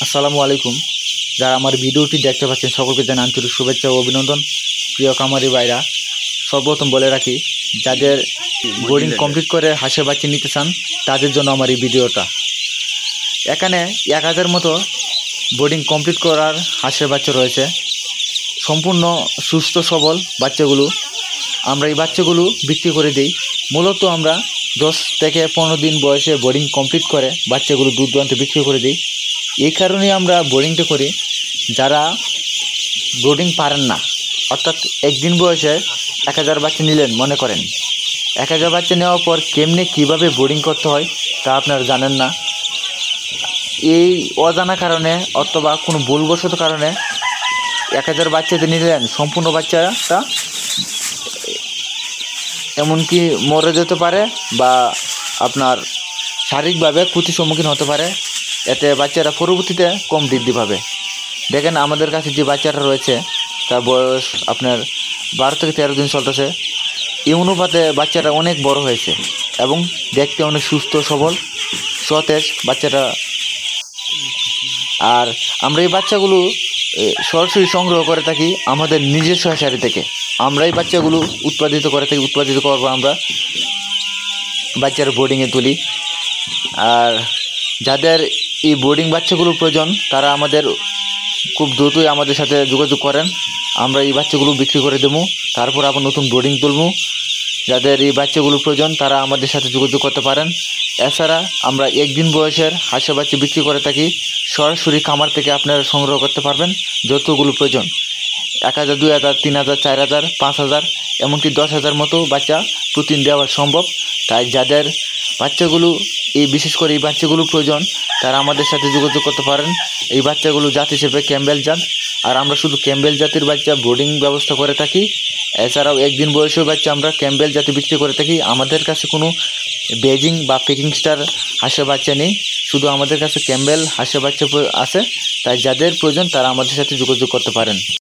আসসালামু আলাইকুম। যারা আমার ভিডিওটি দেখতে পাচ্ছেন সকলকে জানাই আন্তরিক শুভেচ্ছা ও অভিনন্দন। প্রিয় খামারি ভাইরা, সর্বপ্রথম বলে রাখি, যাদের বোর্ডিং কমপ্লিট করে হাঁসের বাচ্চা নিতে চান তাদের জন্য আমার এই ভিডিওটা। এখানে 1000 মতো বোর্ডিং কমপ্লিট করার হাঁসের বাচ্চা রয়েছে, সম্পূর্ণ সুস্থ সবল বাচ্চাগুলো। আমরা এই বাচ্চাগুলো বিক্রি করে দিই। মূলত আমরা 10 থেকে 15 দিন বয়সে বোর্ডিং কমপ্লিট করে বাচ্চাগুলো দূর দূরান্তে বিক্রি করে দিই। এই কারণেই আমরা বোর্ডিংটা করি, যারা বোর্ডিং পারেন না, অর্থাৎ একদিন বয়সে 1000 বাচ্চা নিলেন, মনে করেন 1000 বাচ্চা নেওয়ার পর কীভাবে বোর্ডিং করতে হয় তা আপনারা জানেন না। এই অজানা কারণে অথবা কোনো ভুলবশত কারণে 1000 বাচ্চাতে নিলেন, সম্পূর্ণ বাচ্চাটা এমনকি মরে যেতে পারে বা আপনার শারীরিকভাবে ক্ষতির সম্মুখীন হতে পারে। এতে বাচ্চারা পরবর্তীতে কম বৃদ্ধি পাবে। দেখেন আমাদের কাছে যে বাচ্চাটা রয়েছে তার বয়স আপনার 12 থেকে 13 দিন চলতেছে। এই অনুপাতে বাচ্চাটা অনেক বড় হয়েছে এবং দেখতে অনেক সুস্থ সবল সতেজ বাচ্চাটা। আর আমরা এই বাচ্চাগুলো সরাসরি সংগ্রহ করে থাকি আমাদের নিজস্ব হ্যাচারি থেকে। আমরা এই বাচ্চাগুলো উৎপাদিত করার পর আমরা বাচ্চার বোর্ডিংয়ে তুলি। আর যাদের এই বোর্ডিং বাচ্চাগুলোর প্রয়োজন তারা আমাদের খুব দ্রুতই আমাদের সাথে যোগাযোগ করেন। আমরা এই বাচ্চাগুলো বিক্রি করে দেবো, তারপর আবার নতুন বোর্ডিং তুলবো। যাদের এই বাচ্চাগুলো প্রয়োজন তারা আমাদের সাথে যোগাযোগ করতে পারেন। এছাড়া আমরা একদিন বয়সের হাঁসের বাচ্চা বিক্রি করে থাকি। সরাসরি খামার থেকে আপনারা সংগ্রহ করতে পারবেন যতগুলো প্রয়োজন। 1000, 2000, 3000, 4000, 5000, এমনকি 10,000 মতো বাচ্চা প্রতিদিন দেওয়া সম্ভব। তাই যাদের বাচ্চাগুলো বিশেষ করে এই বাচ্চাগুলো প্রয়োজন তারা আমাদের সাথে যোগাযোগ করতে পারেন। এই বাচ্চাগুলো জাত হিসেবে ক্যাম্বেল জাত, আর আমরা শুধু ক্যাম্বেল জাতের বাচ্চা বোর্ডিং ব্যবস্থা করে থাকি। এছাড়াও একদিন বয়সের বাচ্চা আমরা ক্যাম্বেল জাতে বিক্রি করে থাকি। আমাদের কাছে কোনো বেজিং বা পেকিং স্টার হাঁসের বাচ্চা নেই, শুধু আমাদের কাছে ক্যাম্বেল হাঁসের বাচ্চা আছে। তাই যাদের প্রয়োজন তারা আমাদের সাথে যোগাযোগ করতে পারেন।